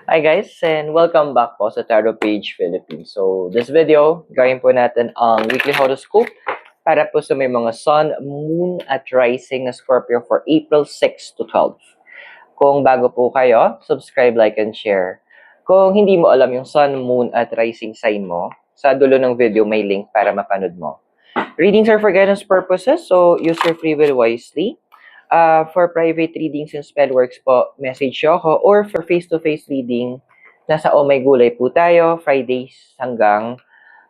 Hi guys, and welcome back po sa Tarot Page Philippines. So, this video, gawin po natin ang weekly horoscope para po sa may mga Sun, Moon, at Rising na Scorpio for April 6 to 12. Kung bago po kayo, subscribe, like, and share. Kung hindi mo alam yung Sun, Moon, at Rising sign mo, sa dulo ng video may link para mapanood mo. Readings are for guidance purposes, so use your free will wisely. For private readings and spellworks po, message nyo ako. Or for face-to-face reading, nasa Oh My Gulay po tayo, Fridays hanggang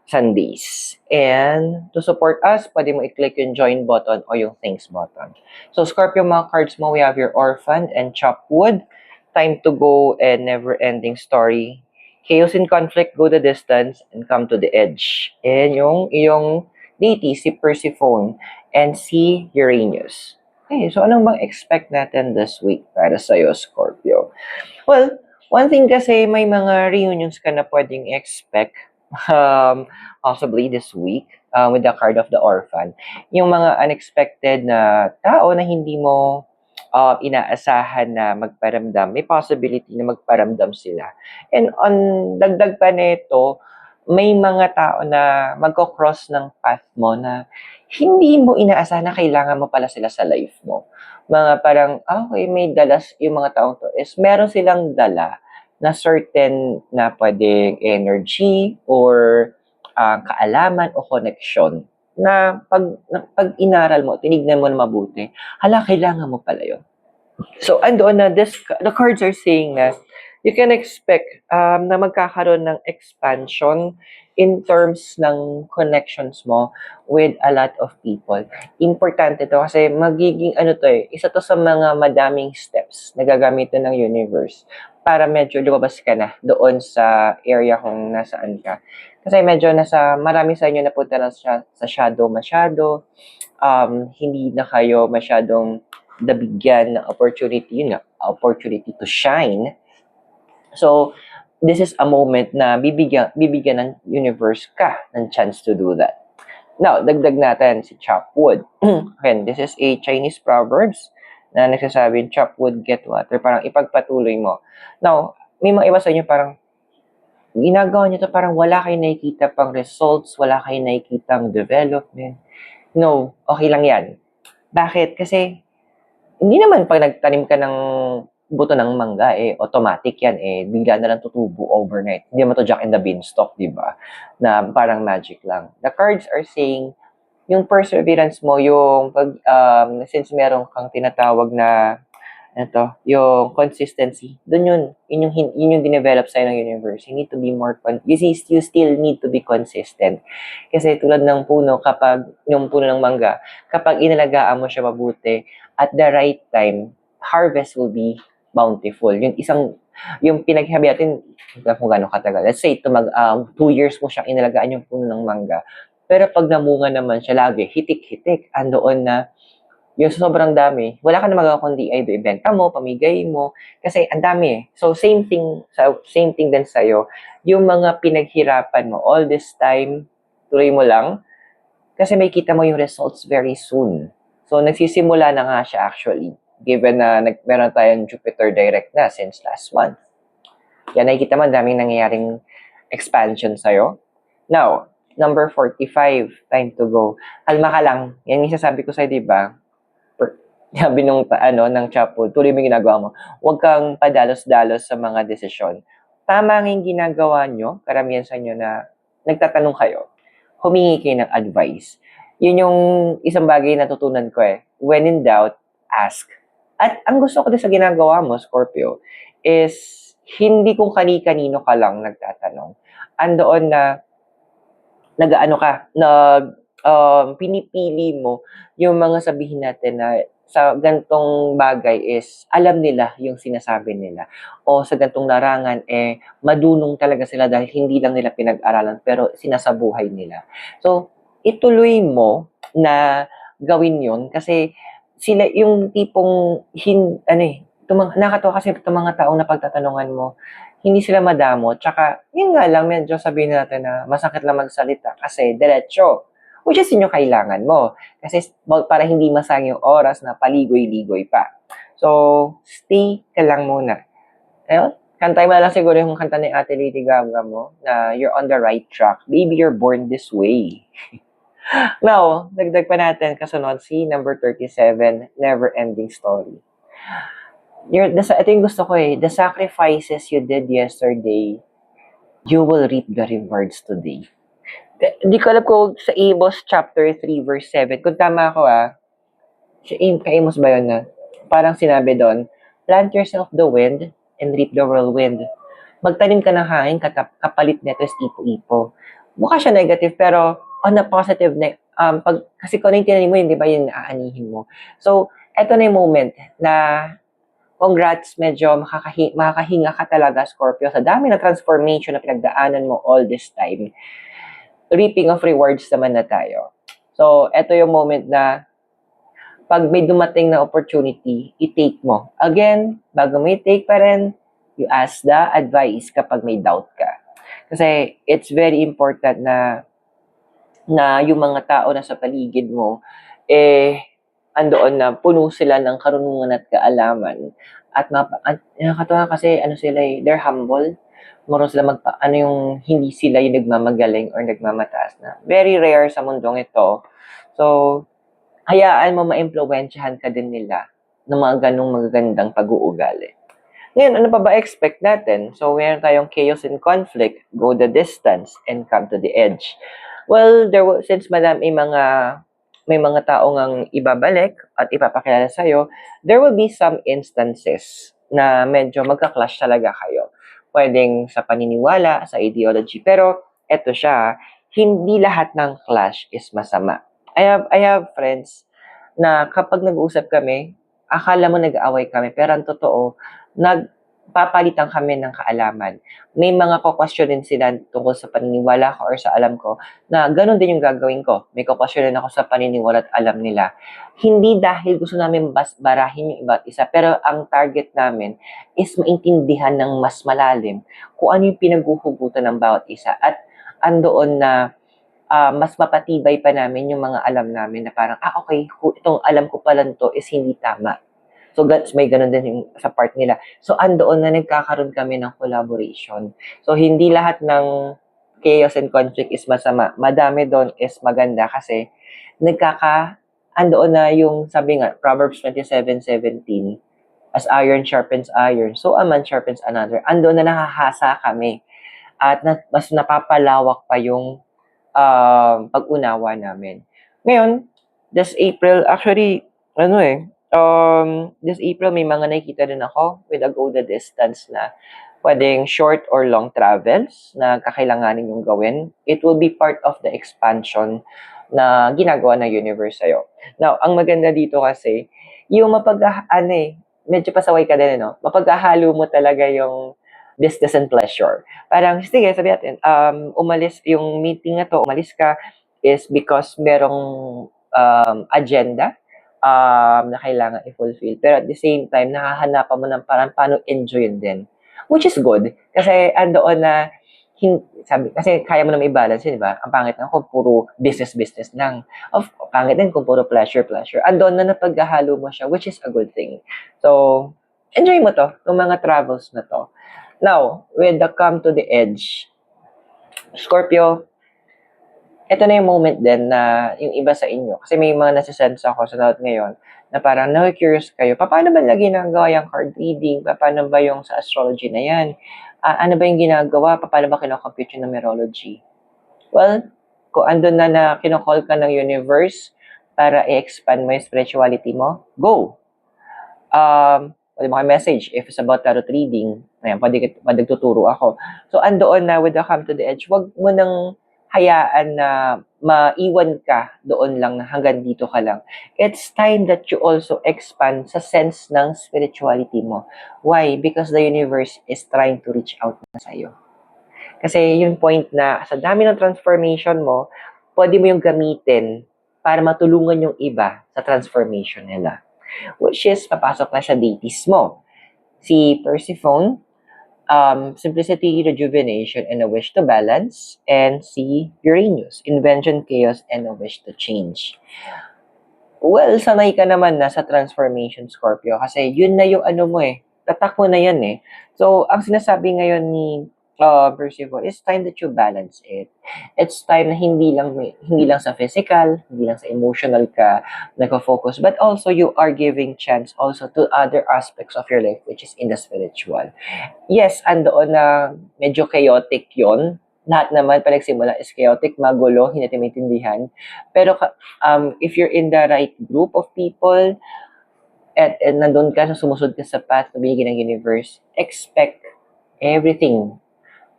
Sundays. And to support us, pwede mo i-click yung join button o yung thanks button. So Scorpio, mga cards mo, we have your Orphan and Chop Wood, Time to Go, and Never-Ending Story. Chaos and Conflict, Go the Distance, and Come to the Edge. And yung iyong deity, si Persephone, and si Uranus. Okay, so anong bang expect natin this week para sa'yo, Scorpio? Well, one thing kasi may mga reunions ka na pwedeng expect possibly this week with the card of the Orphan. Yung mga unexpected na tao na hindi mo inaasahan na magparamdam, may possibility na magparamdam sila. And on dagdag pa nito, may mga tao na magko-cross ng path mo na hindi mo inaasahan na kailangan mo pala sila sa life mo. Mga parang, okay, may dalas yung mga taong to is meron silang dala na certain na pwedeng energy or kaalaman o connection na pag inaral mo, tinignan mo na mabuti, hala, kailangan mo pala yun. So, andoon na, the cards are saying na you can expect na magkakaroon ng expansion in terms ng connections mo with a lot of people. Importante to kasi magiging isa to sa mga madaming steps na gagamitin ng universe para medyo lumabas ka na doon sa area kung nasaan ka. Kasi medyo marami sa inyo napunta na sa shadow masyado, hindi na kayo masyadong nabigyan ng opportunity to shine. So, this is a moment na bibigyan ng universe ka ng chance to do that. Now, dagdag natin si chop wood. Again, this is a Chinese proverbs na nagsasabing chop wood, get water. Parang ipagpatuloy mo. Now, may mga iba sa inyo parang ginagawa nyo to parang wala kayo nakikita pang results, wala kayo nakikitang development. No, okay lang yan. Bakit? Kasi hindi naman pag nagtanim ka ng buto ng mangga, automatic yan, bigla na lang tutubo overnight. Hindi naman to Jack and the Beanstalk, di ba? Na parang magic lang. The cards are saying, yung perseverance mo, yung since meron kang tinatawag na, yung consistency, yun yung dinevelop sa'yo ng universe. You need to be more, you still need to be consistent. Kasi tulad ng puno, yung puno ng mangga, kapag inalagaan mo siya mabuti, at the right time, harvest will be bountiful. Yung pinaghabi natin, kung gano'ng katagal. Let's say, 2 years mo siyang inalagaan yung puno ng mangga. Pero pag namunga naman siya lagi, hitik-hitik, andoon na, yung sobrang dami, wala ka na magawa kundi ay ibenta mo, pamigay mo, kasi ang dami. So, same thing din sa'yo. Yung mga pinaghirapan mo, all this time, tuloy mo lang, kasi may kita mo yung results very soon. So, nagsisimula na nga siya actually, given na meron tayong Jupiter direct na since last month. Yan, nakikita mo, daming nangyayaring expansion sa'yo. Now, number 45, time to go. Kalma ka lang. Yan yung sasabi ko sa'yo, di ba? Sabi ng Chapo, tuloy mo yung ginagawa mo. Huwag kang padalos-dalos sa mga desisyon. Tama nga yung ginagawa nyo, karamihan sa inyo na nagtatanong kayo, humingi kayo ng advice. Yun yung isang bagay na natutunan ko When in doubt, ask. At ang gusto ko din sa ginagawa mo, Scorpio, is hindi kung kani-kanino ka lang nagtatanong. Andoon na pinipili mo yung mga sabihin natin na sa gantong bagay is alam nila yung sinasabi nila. O sa gantong larangan, madunong talaga sila dahil hindi lang nila pinag-aralan pero sinasabuhay nila. So, ituloy mo na gawin yun kasi sila yung tipong nakakatawa kasi itong mga taong napagtatanungan mo, hindi sila madamo. Tsaka, yun nga lang, medyo sabihin natin na masakit lang magsalita kasi diretso. Which is yun yung kailangan mo. Kasi para hindi masayang yung oras na paligoy-ligoy pa. So, stay ka lang muna. Kantay mo na lang siguro yung kanta ni Ate Lady Gaga mo na you're on the right track. Baby, you're born this way. Now, dagdag pa natin kasunod si number 37, Never Ending Story. Ito yung gusto ko the sacrifices you did yesterday, you will reap the rewards today. Hindi ko alam kung sa Amos chapter 3 verse 7, kung tama ako kay Amos ba yun na parang sinabi doon, plant yourself the wind and reap the whirlwind. Magtanim ka ng hangin, kapalit nito is ipo-ipo. Mukha siya negative, pero on a positive, kasi kung ano yung tinanim mo, yun, di ba yun aanihin mo. So, eto na yung moment na congrats, medyo makakahinga ka talaga, Scorpio, sa dami na transformation na pinagdaanan mo all this time. Reaping of rewards naman na tayo. So, eto yung moment na pag may dumating na opportunity, i-take mo. Again, bago mo i-take pa rin, you ask the advice kapag may doubt ka. Kasi it's very important na yung mga tao na sa paligid mo, andoon na puno sila ng karunungan at kaalaman. At nakakatawa kasi they're humble. Marunong sila yung hindi sila yung nagmamagaling or nagmamataas na. Very rare sa mundong ito. So, hayaan mo ma-impluwensyahan ka din nila ng mga ganong magagandang pag-uugali. Ngayon, ano pa ba expect natin? So, meron tayong chaos and conflict, go the distance, and come to the edge. Well, since may mga taong ang ibabalik at ipapakilala sa'yo, there will be some instances na medyo magka-clash talaga kayo. Pwedeng sa paniniwala, sa ideology, pero eto siya, hindi lahat ng clash is masama. I have friends na kapag nag-uusap kami, akala mo nag-aaway kami, pero ang totoo, nagpapalitan kami ng kaalaman. May mga kukwestiyonin sila tungkol sa paniniwala ko or sa alam ko na ganun din yung gagawin ko. May kukwestiyonin ako sa paniniwala at alam nila. Hindi dahil gusto namin barahin yung iba't isa, pero ang target namin is maintindihan ng mas malalim kung ano yung pinaghuhugutan ng bawat isa. At andoon na mas mapatibay pa namin yung mga alam namin na parang, okay, itong alam ko pala to is hindi tama. So, may ganun din yung sa part nila. So, andoon na nagkakaroon kami ng collaboration. So, hindi lahat ng chaos and conflict is masama. Madami doon is maganda kasi andoon na yung, sabi nga, Proverbs 27:17, as iron sharpens iron, so a man sharpens another. Andoon na nahahasa kami. At mas napapalawak pa yung pag-unawa namin. Ngayon, this April, actually, this April may mga nakikita din ako with a go the distance na pwedeng short or long travels na kakailanganin yung gawin. It will be part of the expansion na ginagawa ng universe sa'yo. Now, ang maganda dito kasi, yung medyo pasaway ka din, no? Mapaghahalo mo talaga yung business and pleasure. Parang, sige, sabi natin, umalis, yung meeting na to, umalis ka is because merong agenda na kailangan i-fulfill. Pero at the same time, nakahanapan mo ng parang paano enjoyin din. Which is good. Kasi andoon na, kasi kaya mo naman i-balance yun, di ba? Ang pangit na kung puro business lang. Pangit din kung puro pleasure. Andoon na napaghahalo mo siya, which is a good thing. So, enjoy mo to, yung mga travels na to. Now, with the come to the edge, Scorpio, ito na yung moment din na yung iba sa inyo. Kasi may mga nasisense ako sa note ngayon na parang na-curious kayo, paano ba lagi ginagawa yung card reading? Paano ba yung sa astrology na yan? Ano ba yung ginagawa? Paano ba kinocompute yung numerology? Well, kung andun na kinocall ka ng universe para i-expand mo yung spirituality mo, go! Pwede mo kayo message if it's about tarot reading. Ayan, pwede tuturo ako. So, andoon na with the come to the edge, wag mo nang hayaan na maiwan ka doon lang na hanggang dito ka lang. It's time that you also expand sa sense ng spirituality mo. Why? Because the universe is trying to reach out na sa'yo. Kasi yung point na sa dami ng transformation mo, pwede mo yung gamitin para matulungan yung iba sa transformation nila. Which is, papasok na sa deities mo. Si Persephone, simplicity, rejuvenation, and a wish to balance. And si Uranus, invention, chaos, and a wish to change. Well, sanay ka naman na sa transformation, Scorpio, kasi yun na yung tatak mo na yan eh. So, ang sinasabi ngayon ni Percival, it's time that you balance it. It's time na hindi lang sa physical, hindi lang sa emotional ka nagko-focus, but also you are giving chance also to other aspects of your life, which is in the spiritual. Yes, andoon na medyo chaotic yon. Lahat naman pa nagsimula is chaotic, magulo, hindi natin maintindihan. Pero if you're in the right group of people, at nandun ka, sumusunod ka sa path na binigay ng universe, expect everything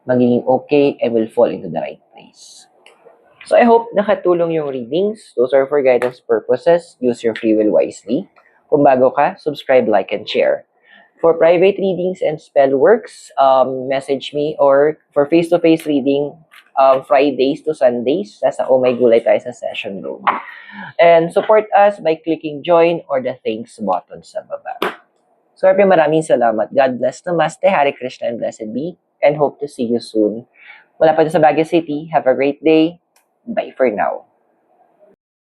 magiging okay and will fall into the right place. So I hope nakatulong yung readings. Those are for guidance purposes. Use your free will wisely. Kung bago ka, subscribe, like, and share. For private readings and spell works, message me, or for face-to-face reading, Fridays to Sundays, nasa Oh My Gulay tayo sa session room. And support us by clicking join or the thanks button sa baba. So, maraming salamat. God bless. Namaste, Hare Krishna, and blessed be. And hope to see you soon. Wala pa sa Baguio City. Have a great day. Bye for now.